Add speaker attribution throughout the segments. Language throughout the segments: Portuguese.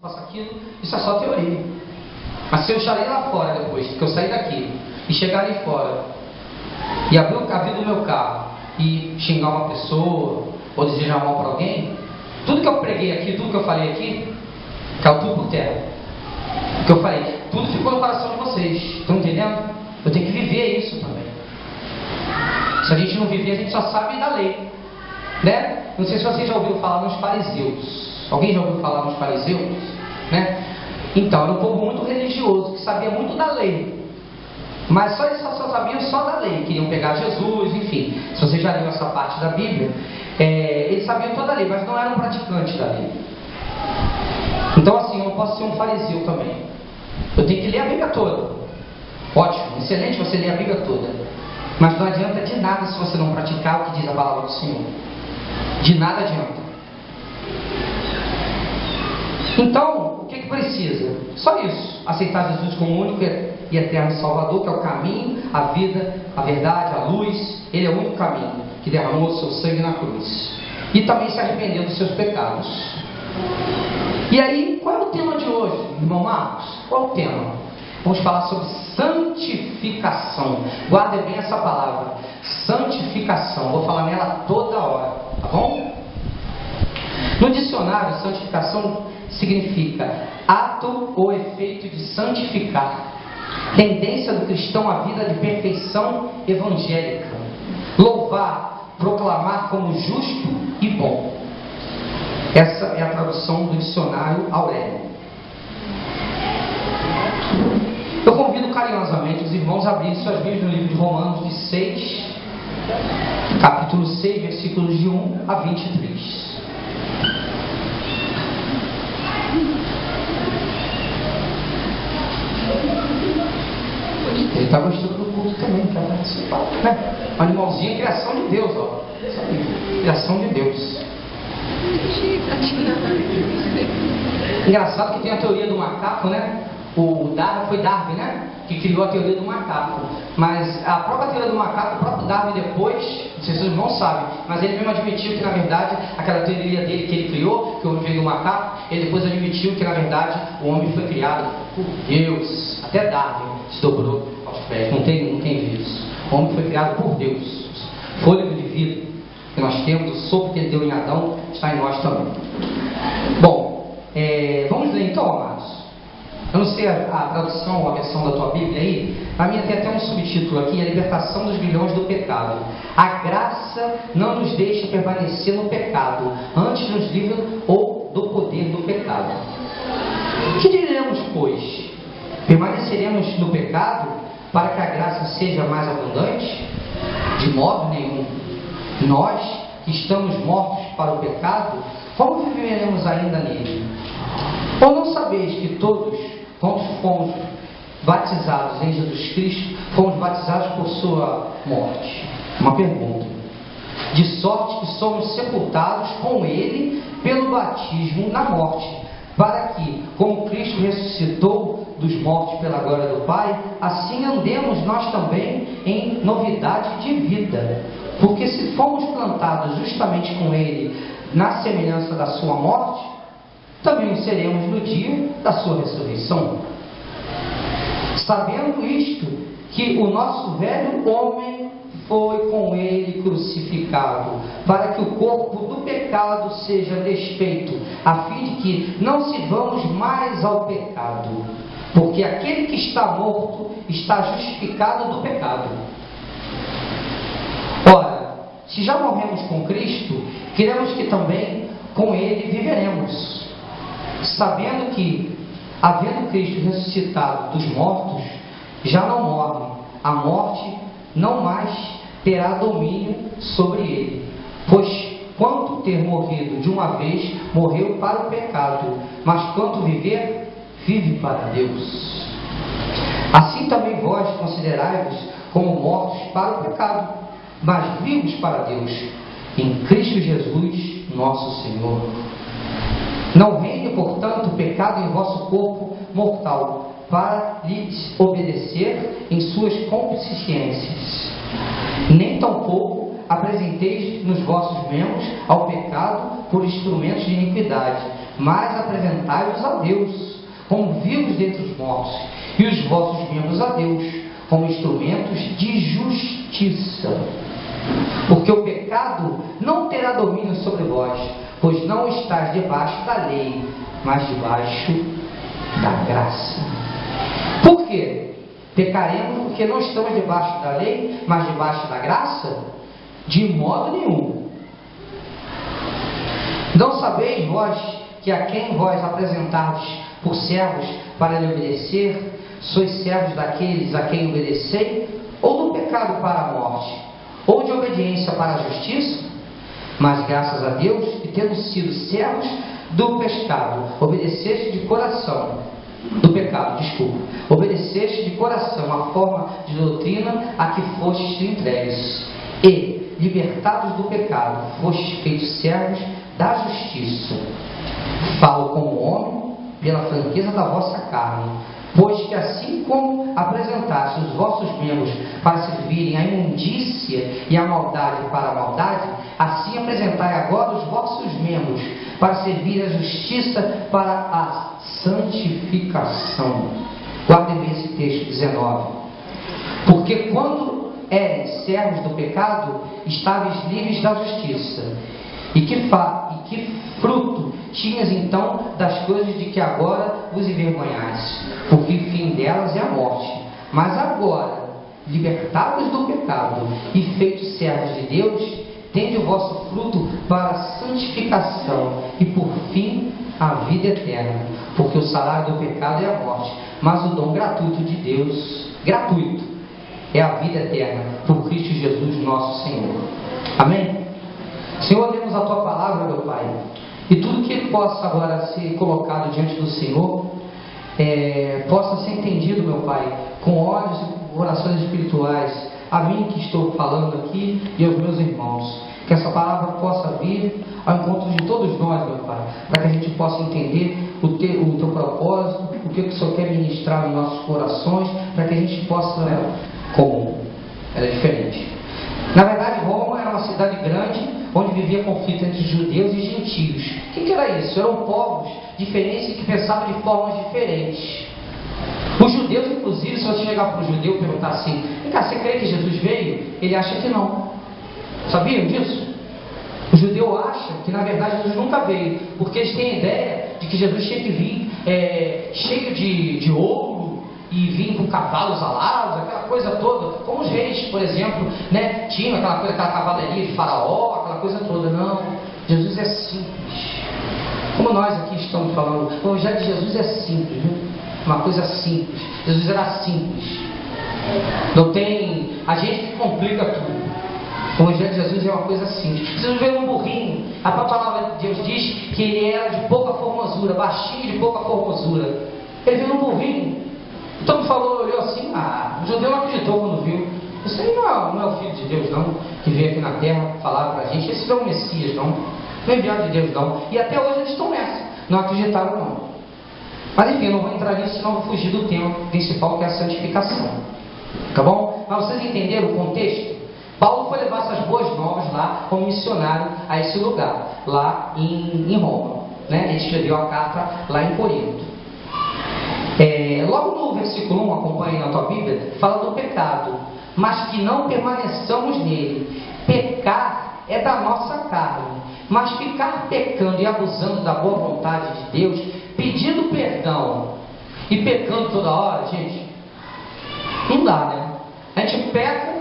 Speaker 1: faço aquilo, isso é só teoria. Mas se eu sair lá fora depois, que eu sair daqui, e chegar ali fora, e abrir o vidro do meu carro, e xingar uma pessoa, ou desejar mal para alguém, tudo que eu preguei aqui, tudo que eu falei aqui, caiu tudo por terra. O que eu falei, tudo ficou no coração de vocês. Estão entendendo? Eu tenho que viver isso também. Se a gente não viver, a gente só sabe da lei, né? Não sei se vocês já ouviram falar nos fariseus. Alguém já ouviu falar nos fariseus? Né? Então, era um povo muito religioso, que sabia muito da lei. Mas eles só sabiam só da lei. Queriam pegar Jesus, enfim. Se você já leu essa parte da Bíblia, eles sabiam toda a lei, mas não eram praticantes da lei. Então, assim, eu não posso ser um fariseu também. Eu tenho que ler a Bíblia toda. Ótimo, excelente você ler a Bíblia toda. Mas não adianta de nada se você não praticar o que diz a palavra do Senhor. De nada adianta. Então, o que precisa? Só isso. Aceitar Jesus como único e eterno Salvador, que é o caminho, a vida, a verdade, a luz. Ele é o único caminho que derramou o seu sangue na cruz. E também se arrependeu dos seus pecados. E aí, qual é o tema de hoje, irmão Marcos? Qual é o tema? Vamos falar sobre santificação. Guarde bem essa palavra, santificação. Vou falar nela toda hora, tá bom? No dicionário, santificação significa ato ou efeito de santificar, tendência do cristão à vida de perfeição evangélica, louvar, proclamar como justo e bom. Essa é a tradução do dicionário Aurélio. Eu convido carinhosamente os irmãos a abrirem suas Bíblias no livro de Romanos, de 6, capítulo 6, versículos de 1 a 23. Ele está gostando do culto também, quer participar, né? O animalzinho é criação de Deus, ó. Criação de Deus. Engraçado que tem a teoria do macaco, né? O Darwin, foi Darwin, né? Que criou a teoria do macaco. Mas a própria teoria do macaco, o próprio Darwin depois, não sei se vocês não sabem, mas ele mesmo admitiu que na verdade aquela teoria dele que ele criou, que o homem veio do macaco, ele depois admitiu que na verdade o homem foi criado por Deus. Até Darwin se dobrou aos pés, não tem vírus. O homem foi criado por Deus. Fôlego de vida que nós temos, o sopro que ele deu em Adão, está em nós também. Bom, vamos ler então, amados. Eu não sei a tradução ou a versão da tua Bíblia aí, a minha tem até um subtítulo aqui, a libertação dos milhões do pecado. A graça não nos deixa permanecer no pecado, antes nos livra ou do poder do pecado. Que diremos, pois? Permaneceremos no pecado para que a graça seja mais abundante? De modo nenhum. Nós, que estamos mortos para o pecado, como viveremos ainda nele? Ou não sabeis que todos, quando fomos batizados em Jesus Cristo, fomos batizados por sua morte? Uma pergunta. De sorte que somos sepultados com ele pelo batismo na morte, para que, como Cristo ressuscitou dos mortos pela glória do Pai, assim andemos nós também em novidade de vida. Porque se fomos plantados justamente com ele na semelhança da sua morte, também o seremos no dia da sua ressurreição. Sabendo isto, que o nosso velho homem foi com ele crucificado, para que o corpo do pecado seja desfeito, a fim de que não sirvamos mais ao pecado. Porque aquele que está morto está justificado do pecado. Ora, se já morremos com Cristo, queremos que também com ele viveremos, sabendo que, havendo Cristo ressuscitado dos mortos, já não morre, a morte não mais terá domínio sobre ele. Pois quanto ter morrido de uma vez, morreu para o pecado, mas quanto viver, vive para Deus. Assim também vós considerai-vos como mortos para o pecado, mas vivos para Deus, em Cristo Jesus, nosso Senhor. Não reine, portanto, o pecado em vosso corpo mortal, para lhes obedecer em suas concupiscências. Nem tampouco apresenteis nos vossos membros ao pecado por instrumentos de iniquidade, mas apresentai-vos a Deus, como vivos dentre os mortos, e os vossos membros a Deus, como instrumentos de justiça. Porque o pecado não terá domínio sobre vós, pois não estáis debaixo da lei, mas debaixo da graça. Por quê? Pecaremos porque não estamos debaixo da lei, mas debaixo da graça? De modo nenhum. Não sabeis vós que a quem vós apresentardes por servos para lhe obedecer, sois servos daqueles a quem obedecei, ou do pecado para a morte, ou de obediência para a justiça? Mas graças a Deus, que tendo sido servos do pecado, obedeceste de coração, obedeceste de coração a forma de doutrina a que fostes entregues, e, libertados do pecado, fostes feitos servos da justiça. Falo como homem, pela franqueza da vossa carne, pois que assim como apresentaste os vossos membros para servirem à imundícia e à maldade para a maldade, assim apresentai agora os vossos membros para servir à justiça para a santificação. Guardem bem esse texto 19. Porque quando eres servos do pecado, estáveis livres da justiça. E que fruto tinhas então das coisas de que agora vos envergonhais? Porque o fim delas é a morte. Mas agora, libertados do pecado e feitos servos de Deus, tende o vosso fruto para a santificação e por fim a vida eterna. Porque o salário do pecado é a morte, mas o dom gratuito de Deus, é a vida eterna por Cristo Jesus nosso Senhor. Amém? Senhor, lemos a Tua palavra, meu Pai, e tudo que possa agora ser colocado diante do Senhor, possa ser entendido, meu Pai, com olhos e corações espirituais, a mim que estou falando aqui e aos meus irmãos. Que essa palavra possa vir ao encontro de todos nós, meu Pai, para que a gente possa entender o Teu propósito, o que o Senhor quer ministrar nos nossos corações, para que a gente possa... Comum, era diferente. Na verdade, Roma era uma cidade grande, onde vivia conflito entre judeus e gentios. O que era isso? Eram povos diferentes e que pensavam de formas diferentes. Os judeus, inclusive, se você chegar para o judeu e perguntar assim: vem cá, você crê que Jesus veio? Ele acha que não. Sabiam disso? O judeu acha que, na verdade, Jesus nunca veio, porque eles têm a ideia de que Jesus tinha que vir cheio de ouro, e vir com cavalos alados, aquela coisa toda, como os reis, por exemplo, né, tinham aquela cavalaria de faraó, aquela coisa toda. Não, Jesus é simples. Como nós aqui estamos falando, o evangelho de Jesus é simples, viu? Uma coisa simples. Jesus era simples. Não tem a gente que complica tudo. O evangelho de Jesus é uma coisa simples. Jesus veio num burrinho. A palavra de Deus diz que ele era de pouca formosura, baixinho, de pouca formosura. Ele veio num burrinho. Então me falou, olhou assim, o judeu não acreditou quando viu. Isso aí não é o Filho de Deus não, que veio aqui na terra falar pra gente. Esse não é o Messias não é enviado de Deus não. E até hoje eles estão nessa, não acreditaram não. Mas enfim, eu não vou entrar nisso, senão vou fugir do tema principal, que é a santificação. Tá bom? Mas vocês entenderam o contexto? Paulo foi levar essas boas novas lá como missionário a esse lugar, lá em Roma, né? Ele escreveu a carta lá em Corinto. Logo no versículo 1, acompanhe na tua Bíblia, fala do pecado, mas que não permaneçamos nele. Pecar é da nossa carne, mas ficar pecando e abusando da boa vontade de Deus, pedindo perdão e pecando toda hora, gente, não dá, né? A gente peca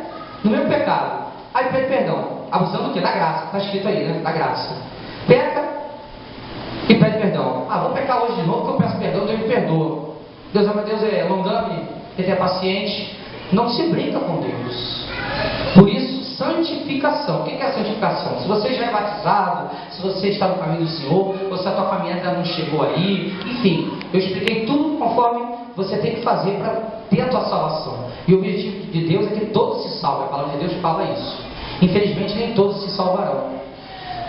Speaker 1: no mesmo pecado, aí pede perdão, abusando do quê? Da graça, está escrito aí, né? Da graça. Peca e pede perdão. Vou pecar hoje de novo, que eu peço perdão, Deus me perdoa. Deus é longânime, Ele é paciente. Não se brinca com Deus. Por isso, santificação. O que é a santificação? Se você já é batizado, se você está no caminho do Senhor, ou se a tua caminhada não chegou aí, enfim, eu expliquei tudo conforme você tem que fazer para ter a tua salvação. E o objetivo de Deus é que todos se salvem. A palavra de Deus fala isso. Infelizmente, nem todos se salvarão.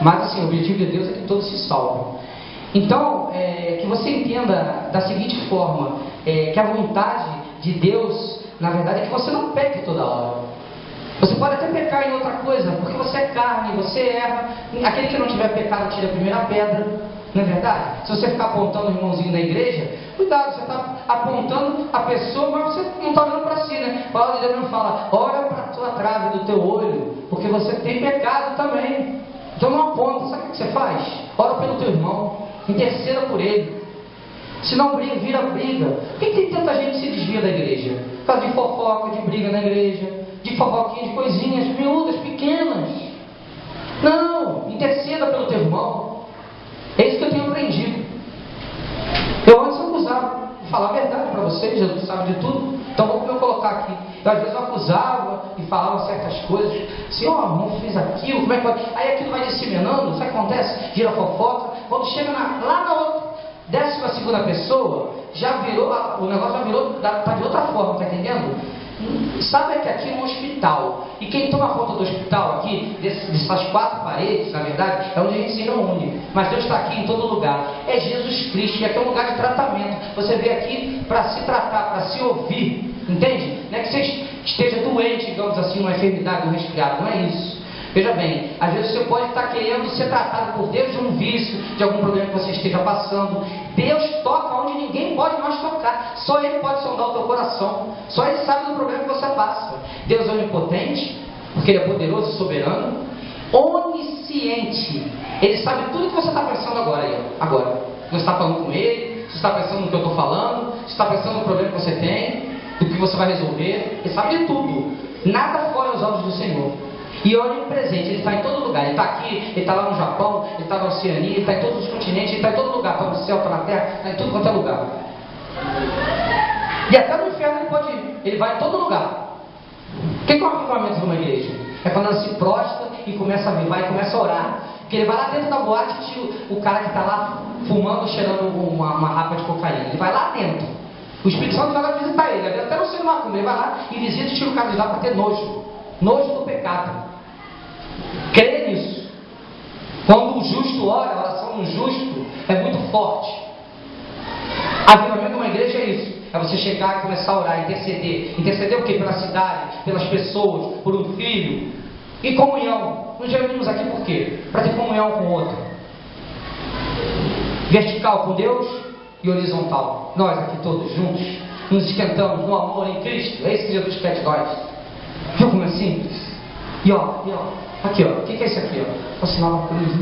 Speaker 1: Mas assim, o objetivo de Deus é que todos se salvem. Então, que você entenda da seguinte forma, que a vontade de Deus, na verdade, é que você não peque toda hora. Você pode até pecar em outra coisa, porque você é carne, você erra. Aquele que não tiver pecado, tira a primeira pedra. Não é verdade? Se você ficar apontando o irmãozinho da igreja, cuidado, você está apontando a pessoa, mas você não está olhando para si, né? A palavra de Deus não fala, ora para a tua trave do teu olho, porque você tem pecado também. Então não aponta, sabe o que você faz? Ora pelo teu irmão, interceda por ele. Se não briga, vira briga. Por que tem tanta gente que se desvia da igreja? Por causa de fofoca, de briga na igreja, de fofoquinha, de coisinhas miúdas, pequenas. Não, interceda pelo teu irmão. É isso que eu tenho aprendido. Eu antes acusava, vou falar a verdade para vocês, Jesus sabe de tudo, então vou me colocar aqui. Eu às vezes eu acusava e falava certas coisas, assim, ó, irmão fez aquilo, como é que pode? Aí aquilo vai disseminando, sabe o que acontece? Gira fofoca, quando chega lá na outra, 12ª pessoa, já virou, o negócio já virou, está de outra forma, está entendendo? Sabe que aqui é um hospital, e quem toma conta do hospital aqui, dessas 4 paredes, na verdade, é onde a gente se reúne, mas Deus está aqui em todo lugar, é Jesus Cristo, e aqui é um lugar de tratamento, você veio aqui para se tratar, para se ouvir, entende? Não é que você esteja doente, digamos assim, uma enfermidade, um resfriado, não é isso. Veja bem, às vezes você pode estar querendo ser tratado por Deus de um vício, de algum problema que você esteja passando. Deus toca onde ninguém pode mais tocar. Só Ele pode sondar o teu coração. Só Ele sabe do problema que você passa. Deus é onipotente, porque Ele é poderoso e soberano. Onisciente. Ele sabe tudo que você está pensando agora. Você está falando com Ele, você está pensando no que eu estou falando, você está pensando no problema que você tem, do que você vai resolver. Ele sabe de tudo. Nada fora aos olhos do Senhor. E olha o presente, Ele está em todo lugar. Ele está aqui, Ele está lá no Japão, Ele está na Oceania, Ele está em todos os continentes, Ele está em todo lugar. Está no céu, está na terra, está em tudo quanto é lugar. E até no inferno Ele pode ir. Ele vai em todo lugar. O que é o avivamento de uma igreja? É quando ela se prostra e começa a avivar e começa a orar. Porque Ele vai lá dentro da boate e tira o cara que está lá fumando, cheirando uma rapa de cocaína. Ele vai lá dentro. O Espírito Santo vai lá visitar ele. Até não sei macumba. Ele vai lá e visita e tira o cara de lá para ter nojo. Nojo do pecado. Creia nisso. Quando o justo ora, a oração do justo é muito forte. Avivamento de uma igreja é isso. É você chegar e começar a orar, interceder. Interceder o quê? Pela cidade, pelas pessoas, por um filho. E comunhão. Nós já vimos aqui por quê? Para ter comunhão com o outro. Vertical com Deus e horizontal. Nós aqui todos juntos nos esquentamos no amor em Cristo. É isso que Jesus quer de nós. Viu como é simples? E ó, aqui ó, o que é isso aqui ó? O sinal da cruz,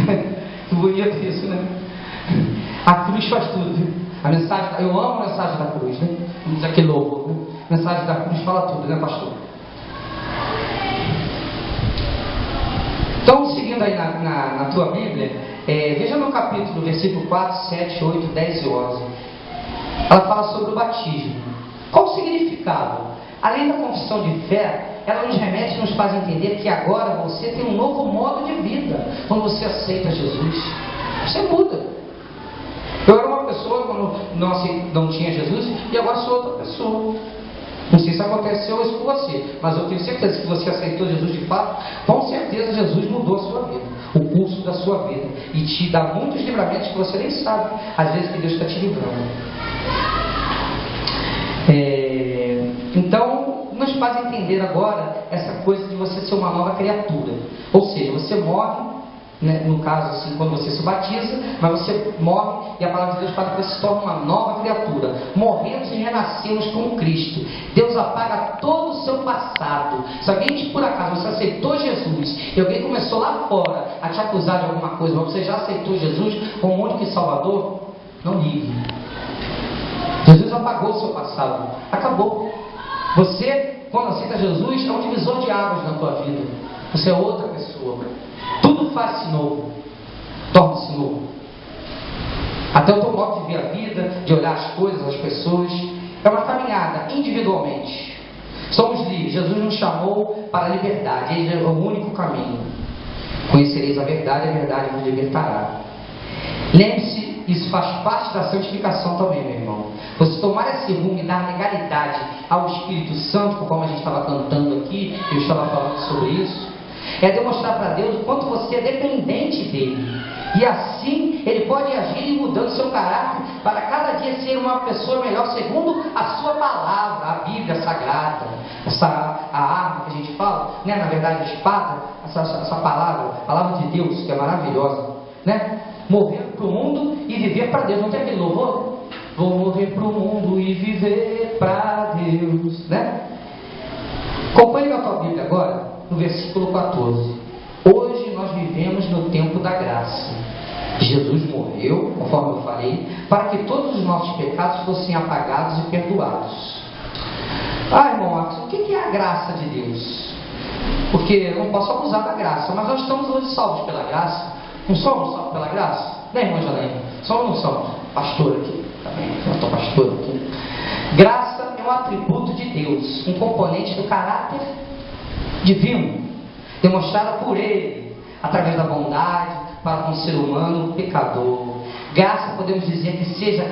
Speaker 1: né? Que bonito isso, né? A cruz faz tudo, viu? A mensagem, eu amo a mensagem da cruz, né? Vamos dizer aquele louvor, né? A mensagem da cruz fala tudo, né, pastor? Então, seguindo aí na tua Bíblia, veja no capítulo, versículo 4, 7, 8, 10 e 11. Ela fala sobre o batismo. Qual o significado? Além da confissão de fé, ela nos remete e nos faz entender que agora você tem um novo modo de vida. Quando você aceita Jesus, você muda. Eu era uma pessoa quando não tinha Jesus e agora sou outra pessoa. Não sei se aconteceu isso com você, mas eu tenho certeza que você aceitou Jesus de fato. Com certeza Jesus mudou a sua vida, o curso da sua vida, e te dá muitos livramentos que você nem sabe, às vezes, que Deus está te livrando. Então, nos faz entender agora essa coisa de você ser uma nova criatura. Ou seja, você morre, né, no caso assim, quando você se batiza, mas você morre e a palavra de Deus fala que você se torna uma nova criatura. Morremos e renascemos com Cristo. Deus apaga todo o seu passado. Se alguém, por acaso, você aceitou Jesus e alguém começou lá fora a te acusar de alguma coisa, mas você já aceitou Jesus como único e Salvador, não ligue. Jesus apagou o seu passado. Acabou. Você, quando aceita Jesus, é um divisor de águas na tua vida. Você é outra pessoa. Tudo faz-se novo. Torna-se novo. Até o teu modo de ver a vida, de olhar as coisas, as pessoas. É uma caminhada individualmente. Somos livres. Jesus nos chamou para a liberdade. Ele é o único caminho. Conhecereis a verdade vos libertará. Lembre-se, isso faz parte da santificação também, meu irmão. Você tomar esse rumo e dar legalidade ao Espírito Santo, como a gente estava cantando aqui, eu estava falando sobre isso, é demonstrar para Deus o quanto você é dependente dele. E assim, ele pode agir mudando seu caráter para cada dia ser uma pessoa melhor, segundo a sua palavra, a Bíblia Sagrada, a arma que a gente fala, né? Na verdade, a espada, essa palavra, a palavra de Deus, que é maravilhosa, né? Morrer para o mundo e viver para Deus. Não tem aquele louvor? Vou morrer para o mundo e viver para Deus, né? Acompanhe na tua Bíblia agora, no versículo 14. Hoje nós vivemos no tempo da graça. Jesus morreu, conforme eu falei, para que todos os nossos pecados fossem apagados e perdoados. Irmão Marcos, o que é a graça de Deus? Porque eu não posso abusar da graça, mas nós estamos hoje salvos pela graça. Não somos salvos pela graça? Né, irmã Janaína? Somos ou não somos? Pastor aqui, também, eu estou pastor aqui. Graça é um atributo de Deus, um componente do caráter divino, demonstrado por Ele, através da bondade, para com o ser humano pecador. Graça, podemos dizer que seja,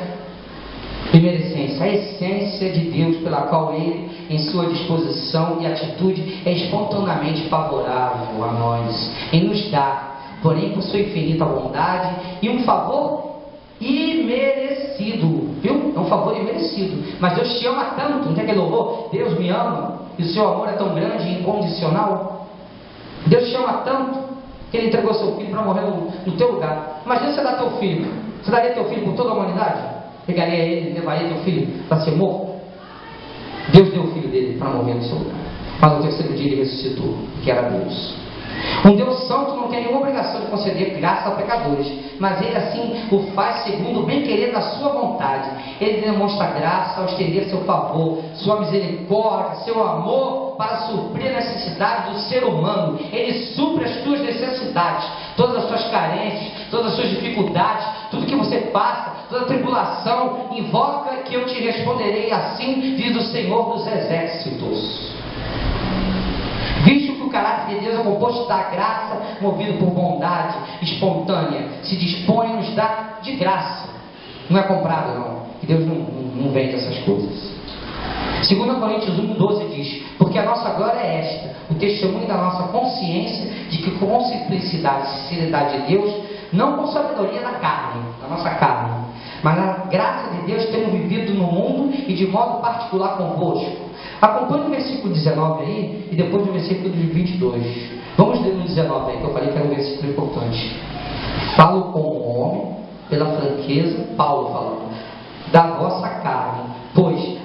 Speaker 1: primeira essência, a essência de Deus, pela qual Ele, em sua disposição e atitude, é espontaneamente favorável a nós, em nos dar, porém por sua infinita bondade, e um favor imerecido, viu? É um favor imerecido, mas Deus te ama tanto, não tem aquele louvor? Deus me ama, e o seu amor é tão grande e incondicional. Deus te ama tanto, que Ele entregou seu filho para morrer no teu lugar. Imagina você dar teu filho, você daria teu filho por toda a humanidade? Pegaria ele, levaria teu filho para ser morto? Deus deu o filho dele para morrer no seu lugar, mas no terceiro dia ele ressuscitou, que era Deus. Um Deus santo não tem nenhuma obrigação de conceder graça a pecadores, mas Ele assim o faz segundo o bem-querer da sua vontade. Ele demonstra graça ao estender seu favor, sua misericórdia, seu amor para suprir a necessidade do ser humano. Ele supre as tuas necessidades, todas as tuas carências, todas as suas dificuldades, tudo que você passa, toda tribulação. Invoca que eu te responderei, assim diz o Senhor dos Exércitos. Visto que o caráter de Deus é composto da graça, movido por bondade espontânea, se dispõe a nos dar de graça. Não é comprado, não. Que Deus não vende essas coisas. 2 Coríntios 1:12 diz: porque a nossa glória é esta, o testemunho da nossa consciência de que com simplicidade e sinceridade de Deus, não com sabedoria da carne, da nossa carne, mas na graça de Deus temos vivido no mundo e de modo particular convosco. Acompanhe o versículo 19 aí e depois o versículo 22. Vamos ler no 19 aí, que eu falei que era um versículo importante. Falo com o homem, pela franqueza, Paulo falando, da vossa carne, pois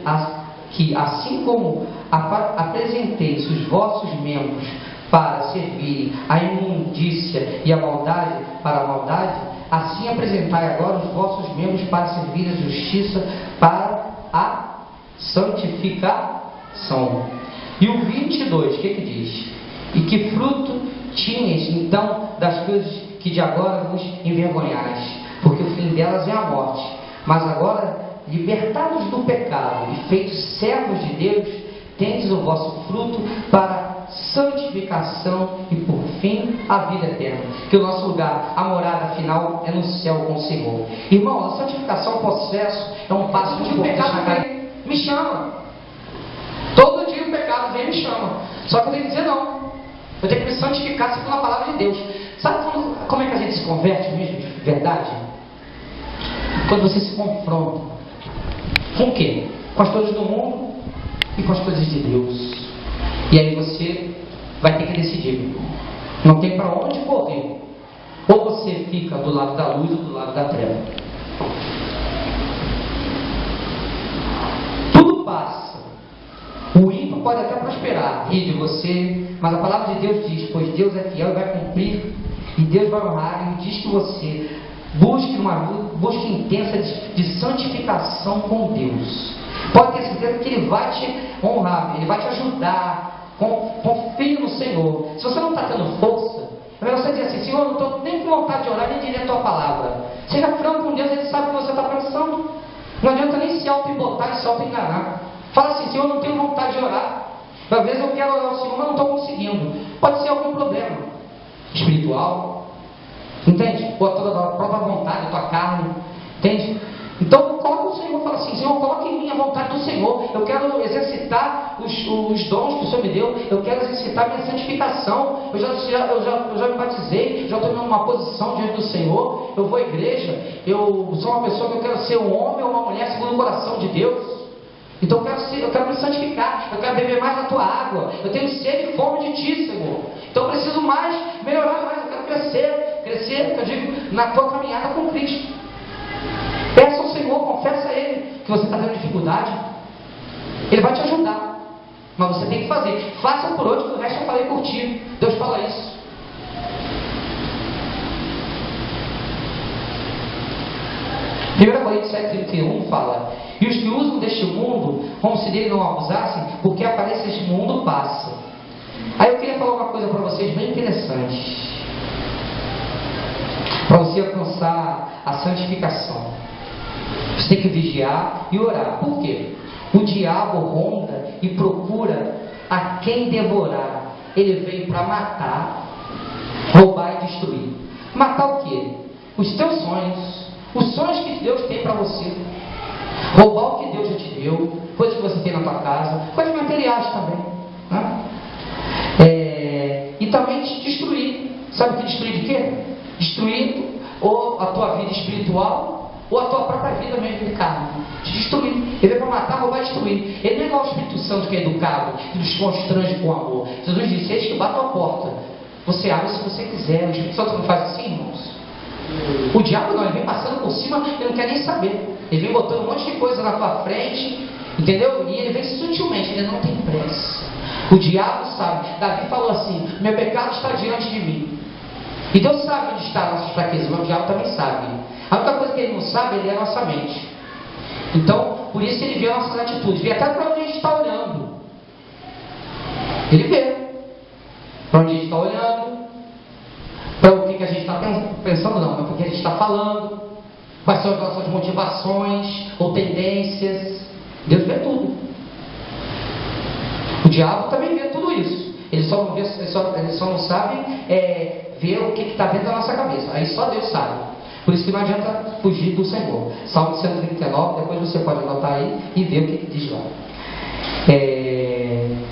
Speaker 1: que assim como apresenteis os vossos membros para servirem a imundícia e a maldade para a maldade, assim apresentai agora os vossos membros para servir a justiça para a santificação. E o 22, o que diz? E que fruto tinhas então das coisas que de agora vos envergonhais, porque o fim delas é a morte. Mas agora, libertados do pecado e feitos servos de Deus, tendes o vosso fruto para santificação e por fim a vida eterna. Que o nosso lugar, a morada final é no céu com o Senhor. Irmãos, a santificação, o processo é um passo muito importante. Me chama. Todo dia o pecado vem e me chama. Só que eu tenho que dizer não. Eu tenho que me santificar segundo a palavra de Deus. Sabe como é que a gente se converte mesmo, de verdade? Quando você se confronta. Com o quê? Com as coisas do mundo e com as coisas de Deus. E aí você vai ter que decidir. Não tem para onde correr. Ou você fica do lado da luz ou do lado da treva. Tudo passa. O ímpio pode até prosperar, rir de você, mas a palavra de Deus diz, pois Deus é fiel e vai cumprir, e Deus vai honrar, e diz que você busque uma busca intensa de santificação com Deus. Pode ter certeza que Ele vai te honrar, Ele vai te ajudar, confie no Senhor. Se você não está tendo força, é melhor você dizer assim, Senhor, eu não estou nem com vontade de orar, nem dizer a Tua palavra. Seja franco com Deus, Ele sabe o que você está pensando. Não adianta nem se auto-botar e se auto-enganar. Fala assim, Senhor, eu não tenho vontade de orar. Às vezes eu quero orar ao Senhor, mas não estou conseguindo. Pode ser algum problema espiritual, entende? Ou a tua própria vontade, a tua carne, entende? Então coloca o Senhor, fala assim, Senhor, coloca em mim a vontade do Senhor. Eu quero exercitar os dons que o Senhor me deu. Eu quero exercitar minha santificação. Eu já me batizei, já estou numa posição diante do Senhor. Eu vou à igreja, eu sou uma pessoa que eu quero ser um homem ou uma mulher segundo o coração de Deus. Então eu quero me santificar, eu quero beber mais da tua água, eu tenho sede e fome de ti, Senhor. Então eu preciso melhorar mais, eu quero crescer crescer, que eu digo, na tua caminhada com Cristo. Peça ao Senhor, confessa a Ele que você está tendo dificuldade. Ele vai te ajudar. Mas você tem que fazer. Faça por onde, que o resto eu falei por ti. Deus fala isso. Primeira Coríntios 7,31 fala: e os que usam deste mundo, como se dele não abusassem, porque a aparência deste mundo passa. Aí eu queria falar uma coisa para vocês bem interessante. Para você alcançar a santificação, você tem que vigiar e orar. Por quê? O diabo ronda e procura a quem devorar. Ele veio para matar, roubar e destruir. Matar o quê? Os teus sonhos, os sonhos que Deus tem para você. Roubar o que Deus já te deu, coisas que você tem na tua casa, coisas materiais também, né? E também te destruir. Sabe o que destruir de quê? Destruir ou a tua vida espiritual ou a tua própria vida mesmo de carne. Te destruir. Ele veio para matar, roubar e destruir. Ele não é igual ao Espírito Santo, que é educado, que nos constrange com amor. Jesus disse: eis que bate a porta, você abre se você quiser. O Espírito Santo não faz assim, irmãos? O diabo não, ele vem passando por cima, ele não quer nem saber. Ele vem botando um monte de coisa na tua frente, entendeu? E ele vem sutilmente, ele não tem pressa. O diabo sabe. Davi falou assim: meu pecado está diante de mim. E Deus sabe onde está a nossa fraqueza, mas o diabo também sabe. A única coisa que ele não sabe, ele é a nossa mente. Então, por isso ele vê as nossas atitudes, vê até para onde a gente está olhando. Ele vê para onde a gente está olhando, para o que a gente está pensando, não, mas porque a gente está falando, quais são as nossas motivações ou tendências. Deus vê tudo. O diabo também vê tudo isso. Ele só não sabe ver o que está dentro da nossa cabeça. Aí só Deus sabe. Por isso que não adianta fugir do Senhor. Salmo 139, depois você pode anotar aí e ver o que diz lá.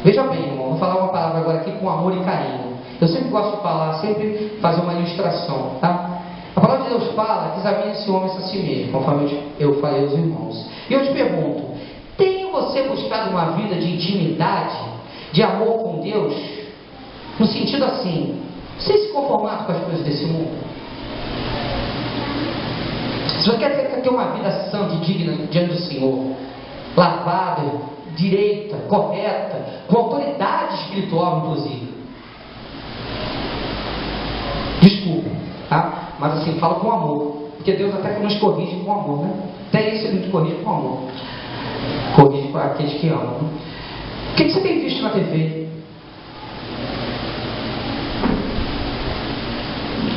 Speaker 1: Veja bem, irmão, vou falar uma palavra agora aqui com amor e carinho. Eu sempre gosto de falar, sempre fazer uma ilustração, tá? A palavra de Deus fala que examine-se o homem a si mesmo, conforme eu falei aos irmãos. E eu te pergunto: tem você buscado uma vida de intimidade, de amor com Deus? No sentido assim, você se conformado com as coisas desse mundo? Se você quer ter uma vida santa e digna diante do Senhor, lavada, direita, correta, com autoridade espiritual, inclusive. Desculpa, tá? Mas assim, fala com amor. Porque Deus até que nos corrige com amor, né? Até isso Ele nos corrige com amor. Corrige para aqueles que amam, né? O que você tem visto na TV?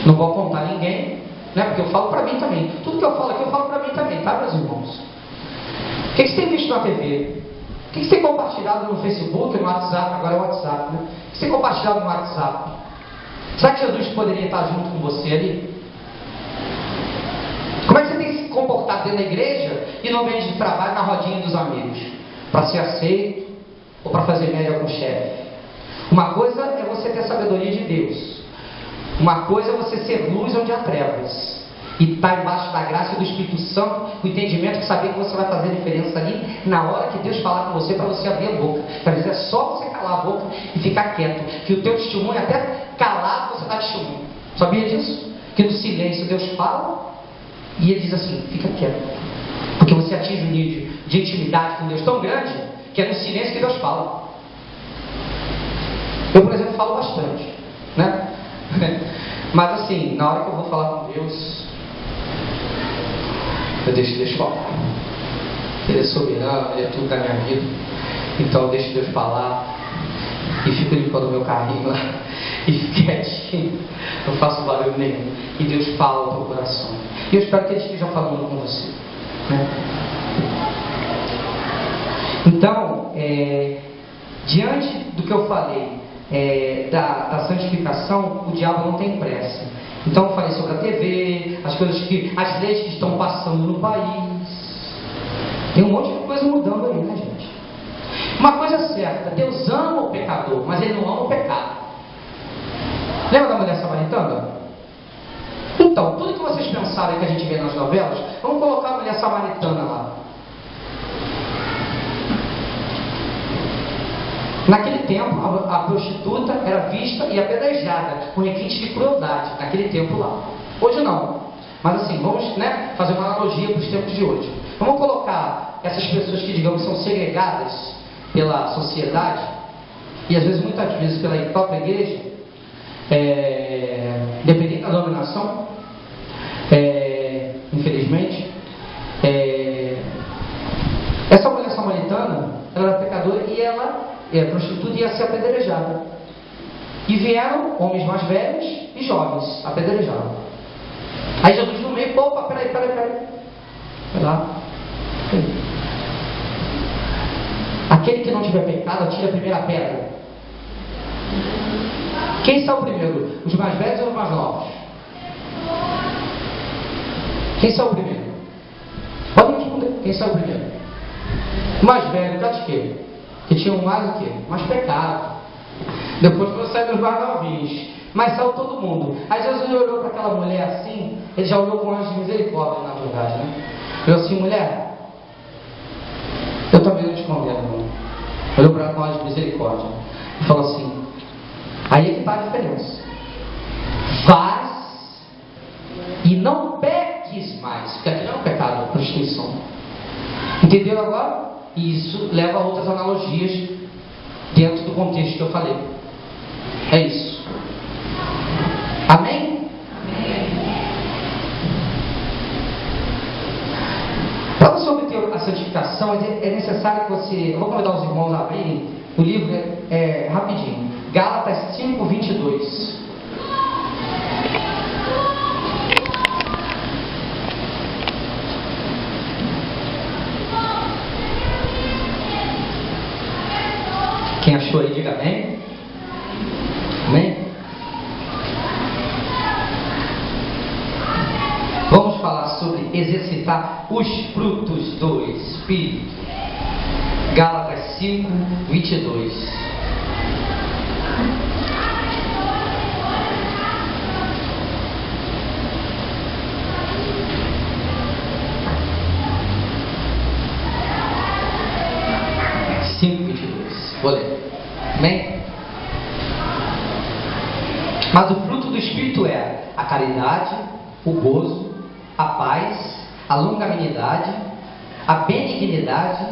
Speaker 1: Não vou apontar ninguém, né? Porque eu falo para mim também. Tudo que eu falo aqui, eu falo para mim também, tá, meus irmãos? O que você tem visto na TV? O que você tem compartilhado no Facebook, no WhatsApp? Agora é o WhatsApp, né? O que você tem compartilhado no WhatsApp? Será que Jesus poderia estar junto com você ali? Como é que você tem se comportado dentro da igreja e no ambiente de trabalho, na rodinha dos amigos? Para ser aceito ou para fazer média com o chefe? Uma coisa é você ter a sabedoria de Deus. Uma coisa é você ser luz onde há trevas. E estar embaixo da graça do Espírito Santo, com o entendimento de saber que você vai fazer a diferença ali na hora que Deus falar com você, para você abrir a boca. Às vezes é só você calar a boca e ficar quieto. Que o teu testemunho, até calado, você está testemunho. Sabia disso? Que no silêncio Deus fala e Ele diz assim: fica quieto. Porque você atinge um nível de intimidade com Deus tão grande que é no silêncio que Deus fala. Eu, por exemplo, falo bastante, né? Mas assim, na hora que eu vou falar com Deus, eu deixo Deus falar. Ele é soberano, Ele é tudo da minha vida. Então eu deixo Deus falar e fico limpando o meu carrinho lá e fico quietinho, não faço barulho nenhum. E Deus fala no teu coração. E eu espero que Ele esteja falando com você, né? Então, diante do que eu falei, da santificação, o diabo não tem pressa. Então eu falei sobre a TV, as leis que estão passando no país. Tem um monte de coisa mudando aí, né, gente? Uma coisa certa: Deus ama o pecador, mas Ele não ama o pecado. Lembra da mulher samaritana? Então, tudo que vocês pensaram que a gente vê nas novelas, vamos colocar a mulher samaritana lá. Naquele tempo, a prostituta era vista e apedrejada, com requinte de crueldade, naquele tempo lá. Hoje não. Mas assim, vamos, né, fazer uma analogia para os tempos de hoje. Vamos colocar essas pessoas que, digamos, são segregadas pela sociedade e às vezes, muitas vezes, pela própria igreja, dependendo da denominação, infelizmente, essa mulher samaritana, ela era pecadora e ela, prostituta, ia ser apedrejada. E vieram homens mais velhos e jovens apedrejados. Aí Jesus no meio, opa, peraí. Vai lá. Aquele que não tiver pecado, atire a primeira pedra. Quem são o primeiro? Os mais velhos ou os mais novos? Quem são o primeiro? Pode responder. Quem são o primeiro? O mais velho, tá de quê? Que tinham mais o quê? Mais pecado. Depois foram sair dos mais novinhos. Mas saiu todo mundo. Aí Jesus olhou para aquela mulher assim. Ele já olhou com anjo de misericórdia, na verdade, né? Olhou assim: mulher, eu também não te condeno, não. Olhou para ela com anjo de misericórdia e falou assim: aí é que está a diferença. Vais e não peques mais. Porque aqui não é um pecado, é prostituição. Entendeu agora? Isso leva a outras analogias dentro do contexto que eu falei. É isso. Amém? Para você obter a santificação, é necessário que você... Eu vou convidar os irmãos a abrirem o livro rapidinho. Gálatas 5:22. Quem achou aí, diga amém. Amém? Vamos falar sobre exercitar os frutos do Espírito. Gálatas 5:22. Vou ler. Amém? Mas o fruto do Espírito é a caridade, o gozo, a paz, a longanimidade, a benignidade,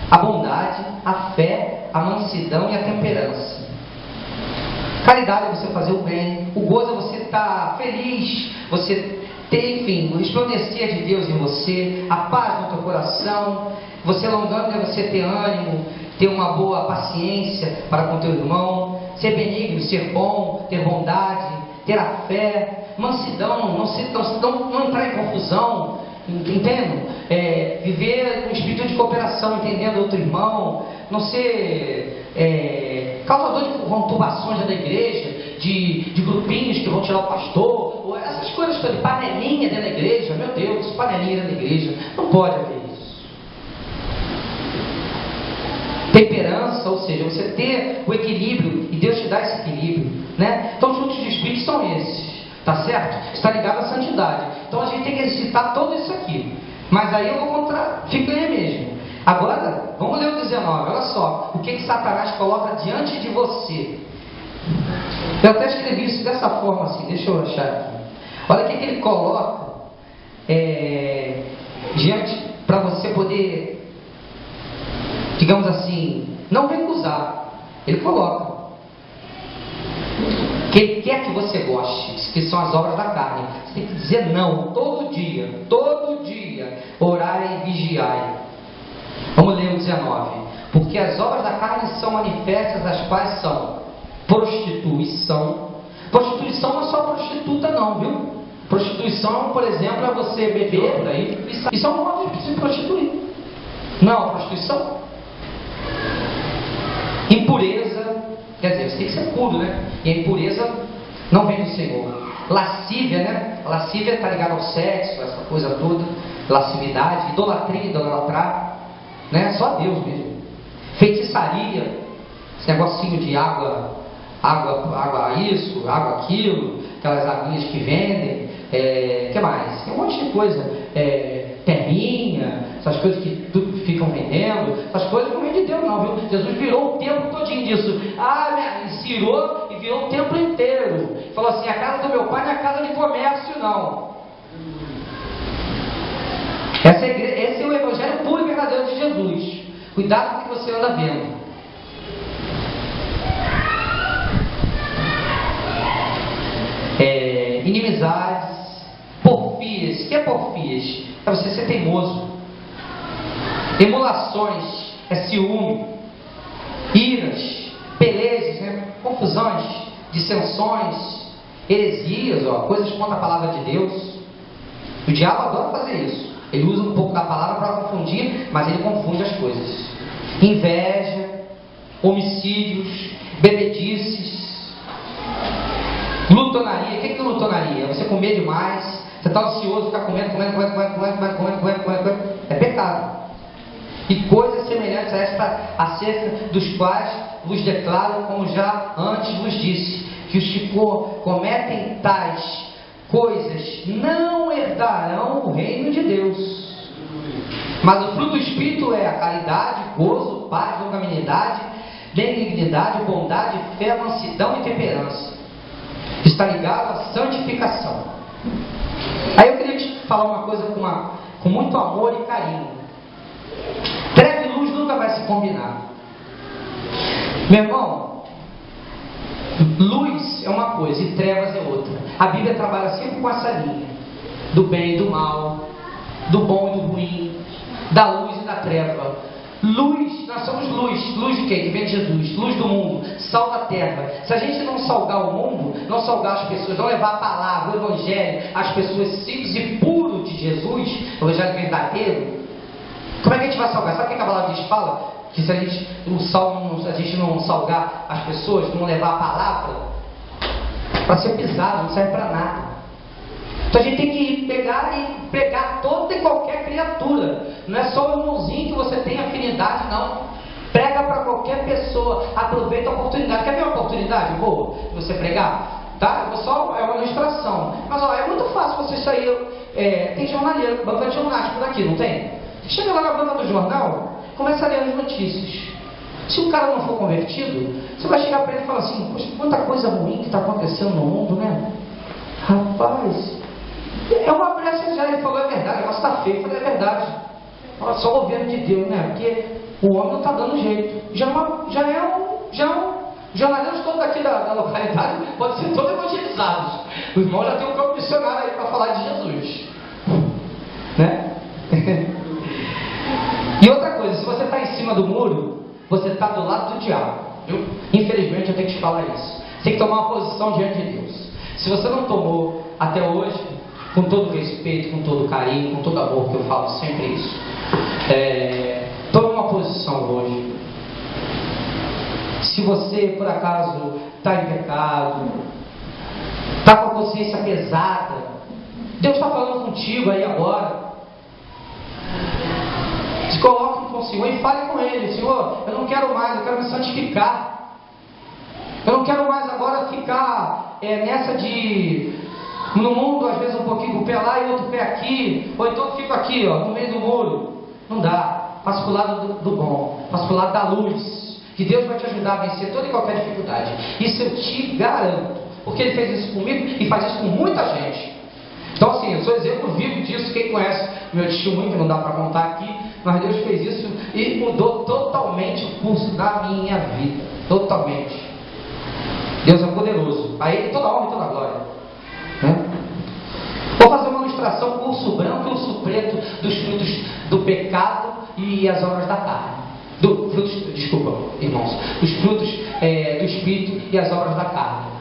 Speaker 1: a bondade, a fé, a mansidão e a temperança. Caridade é você fazer o bem, o gozo é você estar feliz, você ter, enfim, o resplandecer de Deus em você, a paz no teu coração, você longânimo é você ter ânimo, ter uma boa paciência para com teu irmão, ser benigno, ser bom, ter bondade, ter a fé, mansidão, não entrar em confusão, entendendo? Viver um espírito de cooperação, entendendo outro irmão, não ser causador de conturbações da igreja, de grupinhos que vão tirar o pastor, ou essas coisas todas, panelinha dentro da igreja, meu Deus, panelinha dentro da igreja, não pode haver isso. Temperança, ou seja, você ter o equilíbrio, e Deus te dá esse equilíbrio, né? Então os frutos do Espírito são esses, tá certo? Está ligado à santidade. Então a gente tem que exercitar tudo isso aqui. Mas aí eu vou contra, fica aí mesmo. Agora, vamos ler o 19, olha só, o que Satanás coloca diante de você. Eu até escrevi isso dessa forma assim, deixa eu achar aqui. Olha o que ele coloca diante, para você poder, digamos assim, não recusar. Ele coloca que ele quer que você goste, que são as obras da carne. Você tem que dizer não, todo dia, orai e vigiai. Vamos ler o 19. Porque as obras da carne são manifestas, as quais são prostituição. Prostituição não é só prostituta não, viu? Prostituição, por exemplo, é você beber por aí. Isso é um modo de se prostituir. Não é uma prostituição? Impureza, quer dizer, você tem que ser puro, né? E a impureza não vem do Senhor. Lascívia, né? A lascívia está ligada ao sexo, essa coisa toda. Lascividade, idolatria, idolatrar, né? Só Deus mesmo. Feitiçaria, esse negocinho de água isso, água aquilo, aquelas aguinhas que vendem, que mais? Tem um monte de coisa, terrinha, essas coisas que tudo ficam vendendo, essas coisas não vem de Deus não, viu? Jesus virou o templo todinho disso. Ele virou e virou o templo inteiro. falou assim: a casa do meu pai não é casa de comércio, não. Esse é o evangelho puro e verdadeiro de Jesus. Cuidado com o que você anda vendo. Inimizades, porfias. O que é porfias? É você ser teimoso. Emulações é ciúme, iras, pelejas, né? Confusões, dissensões, heresias, coisas contra a palavra de Deus. O diabo adora fazer isso. Ele usa um pouco da palavra para confundir, mas ele confunde as coisas. Inveja, homicídios, bebedices, glutonaria. O que é glutonaria? Você comer demais, você está ansioso, ficar comendo. É pecado. E coisas semelhantes a esta, acerca dos quais vos declaro, como já antes vos disse, que os que cometem tais coisas não herdarão o reino de Deus. Mas o fruto do Espírito é a caridade, gozo, paz, longanimidade, benignidade, bondade, fé, mansidão e temperança. Está ligado à santificação. Aí eu queria te falar uma coisa com muito amor e carinho. Treva e luz nunca vai se combinar. Meu irmão, luz é uma coisa e trevas é outra. A Bíblia trabalha sempre com essa linha do bem e do mal, do bom e do ruim, da luz e da treva. Luz, nós somos luz. Luz de quem? Que vem de Jesus. Luz do mundo, sal da terra. Se a gente não salgar o mundo, não salgar as pessoas, não levar a palavra, o evangelho às pessoas simples e puras de Jesus, o evangelho verdadeiro, como é que a gente vai salgar? Sabe o que a palavra de Deus fala? Que se a gente não salgar as pessoas, não levar a palavra, para ser pisado, não serve para nada. Então a gente tem que pegar e pregar toda e qualquer criatura. Não é só o irmãozinho que você tem afinidade, não. Prega para qualquer pessoa. Aproveita a oportunidade. Quer ver uma oportunidade boa de você pregar? Tá? Só é uma ilustração. Mas é muito fácil você sair. Tem jornaleiro, banca de jornais por aqui, não tem? Chega lá na banca do jornal, começa a ler as notícias. Se o cara não for convertido, você vai chegar para ele e falar assim: poxa, quanta coisa ruim que está acontecendo no mundo, né? Rapaz, é uma brecha já. Ele falou: é verdade, o negócio está feio. Eu falei: é verdade. Olha só o governo de Deus, né? Porque o homem não está dando jeito. Os jornaleiros todos aqui da localidade podem ser todos evangelizados. O irmão já tem um campo missionário aí para falar de Jesus, né? E outra coisa, se você está em cima do muro, você está do lado do diabo, viu? Infelizmente eu tenho que te falar isso. Você tem que tomar uma posição diante de Deus. Se você não tomou até hoje, com todo respeito, com todo carinho, com todo amor, que eu falo sempre isso, tome uma posição hoje. Se você por acaso está em pecado, está com a consciência pesada, Deus está falando contigo aí agora. Se coloque com o Senhor e fale com Ele: Senhor, eu não quero mais, eu quero me santificar. Eu não quero mais agora ficar nessa de, no mundo, às vezes um pouquinho com o pé lá e outro pé aqui, ou então eu fico aqui, no meio do muro. Não dá. Passa para o lado do bom, passa para o lado da luz, que Deus vai te ajudar a vencer toda e qualquer dificuldade. Isso eu te garanto, porque Ele fez isso comigo e faz isso com muita gente. Então assim, eu sou exemplo vivo disso. Quem conhece meu testemunho, que não dá para contar aqui, mas Deus fez isso e mudou totalmente o curso da minha vida. Totalmente. Deus é poderoso. A Ele toda a honra e toda a glória, né? Vou fazer uma ilustração com o urso branco e o urso preto dos frutos do pecado e as obras da carne. Desculpa, irmãos. Os frutos do Espírito e as obras da carne.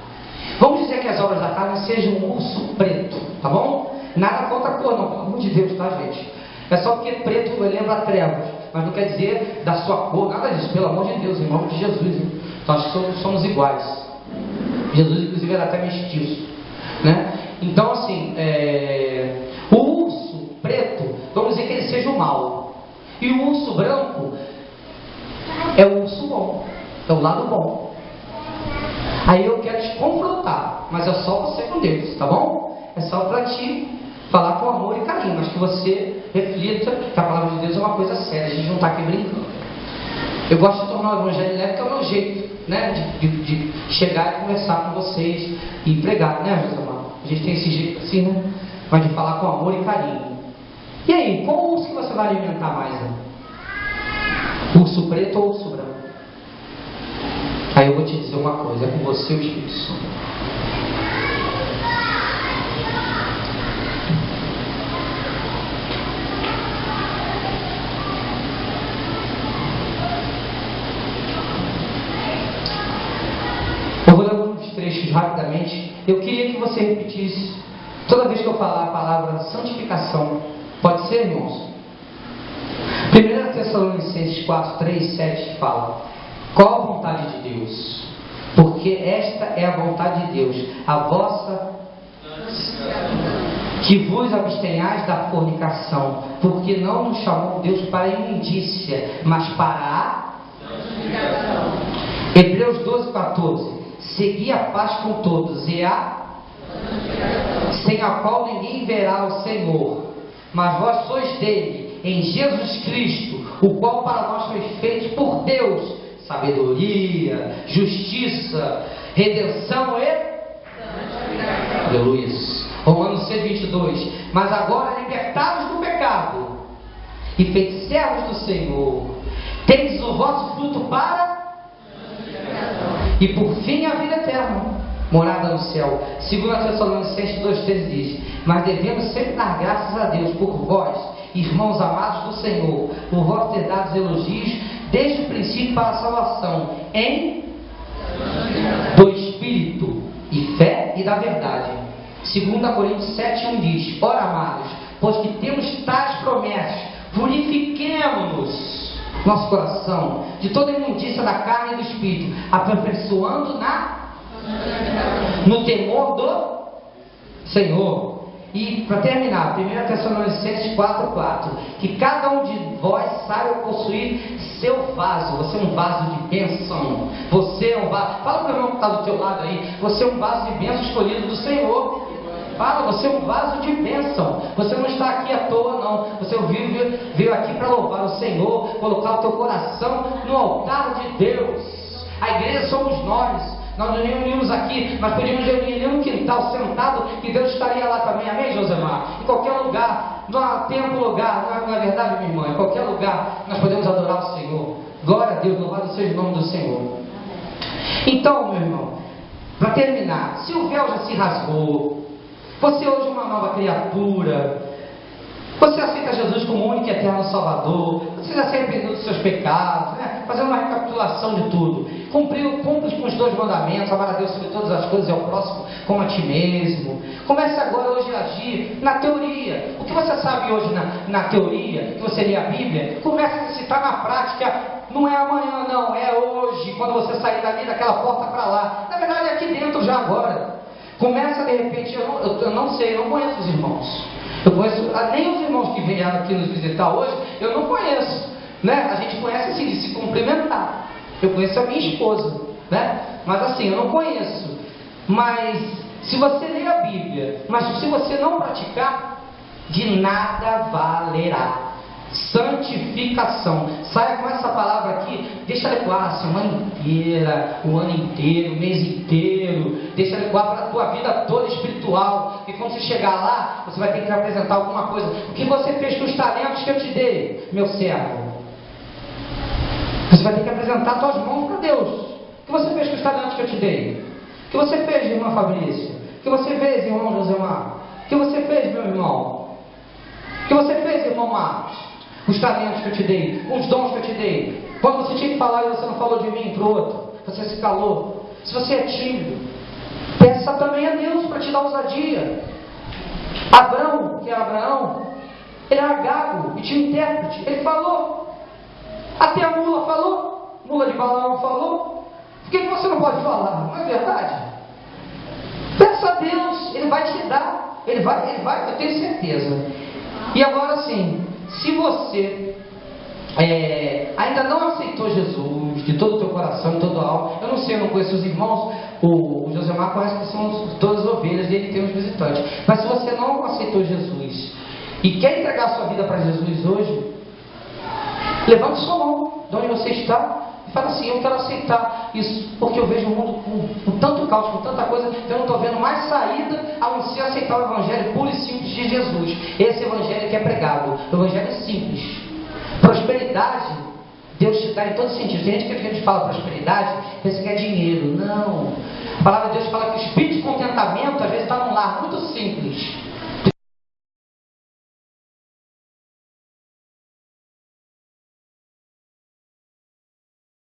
Speaker 1: Vamos dizer que as obras da carne sejam um urso preto, tá bom? Nada contra a cor, não, pelo amor de Deus, tá, gente? É só porque preto lembra trevas, mas não quer dizer da sua cor, nada disso, pelo amor de Deus, em nome de Jesus, hein? Nós somos iguais. Jesus, inclusive, era até mestiço, né? Então, assim, o urso preto, vamos dizer que ele seja o mal, e o urso branco é o urso bom, é o lado bom. Aí eu quero te confrontar, mas é só você com Deus, tá bom? É só para te falar com amor e carinho, mas que você reflita que a palavra de Deus é uma coisa séria, a gente não está aqui brincando. Eu gosto de tornar o evangelho leve, que é o meu jeito, né, de chegar e conversar com vocês e pregar, né, Josemar? A gente tem esse jeito assim, né? Mas de falar com amor e carinho. E aí, qual urso que você vai alimentar mais? Né? Urso preto ou urso branco? Aí eu vou te dizer uma coisa, é com você o Espírito Santo. Eu vou ler alguns trechos rapidamente. Eu queria que você repetisse, toda vez que eu falar a palavra santificação. Pode ser, irmãos? 1 Tessalonicenses 4, 3, 7 fala: qual a vontade de Deus? Porque esta é a vontade de Deus, a vossa, que vos abstenhais da fornicação, porque não nos chamou Deus para a imundícia, mas para a santificação. Hebreus 12, 14: segui a paz com todos e a sem a qual ninguém verá o Senhor, mas vós sois dele, em Jesus Cristo, o qual para nós foi feito por Deus sabedoria, justiça, redenção e santificação. Aleluia. Romanos 6:22: mas agora libertados do pecado e feitos servos do Senhor, tendes o vosso fruto para e por fim a vida eterna, morada no céu. 2 Tessalonicenses 2,13 diz: mas devemos sempre dar graças a Deus por vós, irmãos amados do Senhor, por vós ter dado elogios desde o princípio para a salvação, em do Espírito e fé e da verdade. 2 Coríntios 7:1 diz: ora, amados, pois que temos tais promessas, purifiquemo-nos nosso coração de toda imundícia da carne e do Espírito, aperfeiçoando no temor do Senhor. E para terminar, 1 Tessalonicenses 4:4: que cada um de vós saiba possuir seu vaso. Você é um vaso de bênção. Você é um vaso. Fala para o irmão que está do teu lado aí. Você é um vaso de bênção escolhido do Senhor. Fala, você é um vaso de bênção. Você não está aqui à toa, não. Você veio aqui para louvar o Senhor, colocar o teu coração no altar de Deus. A igreja somos nós. Nós nos reunimos aqui, mas podíamos reunir ali no quintal, sentado, e Deus estaria lá também, amém, Josemar? Em qualquer lugar, não há tempo, lugar, não é verdade, minha irmã? Em qualquer lugar, nós podemos adorar o Senhor. Glória a Deus, louvado seja o nome do Senhor. Então, meu irmão, para terminar, se o véu já se rasgou, você hoje é uma nova criatura, você aceita Jesus como único e eterno Salvador, você já se arrependeu dos seus pecados, né? Fazendo uma recapitulação de tudo, cumpre com os 2 mandamentos, amar a Deus sobre todas as coisas e ao próximo como a ti mesmo. Comece agora hoje a agir na teoria. O que você sabe hoje na teoria, que você lê a Bíblia, comece a citar na prática. Não é amanhã não, é hoje, quando você sair dali daquela porta para lá. Na verdade é aqui dentro já agora. Começa de repente, eu não sei, eu não conheço os irmãos. Eu conheço, nem os irmãos que vieram aqui nos visitar hoje, eu não conheço, né? A gente conhece assim, de se cumprimentar. Eu conheço a minha esposa, né? Mas assim, eu não conheço. Mas, se você ler a Bíblia, mas se você não praticar, de nada valerá. Santificação. Saia com essa palavra aqui, deixa ela ecoar a semana inteira, o ano inteiro, o mês inteiro, deixa ela ecoar para a tua vida toda espiritual, e quando você chegar lá, você vai ter que apresentar alguma coisa. O que você fez com os talentos que eu te dei, meu servo? Você vai ter que apresentar suas mãos para Deus. O que você fez com os talentos que eu te dei? O que você fez, irmã Fabrícia? O que você fez, irmão Josemar? O que você fez, meu irmão? O que você fez, irmão Marcos? Os talentos que eu te dei, os dons que eu te dei. Quando você tinha que falar e você não falou de mim para o outro, você se calou. Se você é tímido, peça também a Deus para te dar ousadia. Abraão, que era Abraão, ele era gago e tinha intérprete. Ele falou. Até a mula falou. Mula de Balaão falou. Por que você não pode falar? Não é verdade? Peça a Deus, Ele vai te dar. Ele vai, eu tenho certeza. E agora sim, se você ainda não aceitou Jesus de todo o teu coração, de toda a alma, eu não sei, eu não conheço os irmãos, o Josemar conhece que são todas as ovelhas e ele tem os visitantes, mas se você não aceitou Jesus e quer entregar a sua vida para Jesus hoje, levante sua mão de onde você está e Fala assim, eu quero aceitar isso, porque eu vejo o mundo com tanto caos, com tanta coisa, que eu não estou vendo mais saída a não ser aceitar o evangelho puro e simples de Jesus. Esse evangelho que é pregado, o evangelho simples. Prosperidade, Deus te dá em todos os sentidos. Tem gente que a gente fala prosperidade, pensa que é dinheiro. Não. A palavra de Deus fala que o espírito de contentamento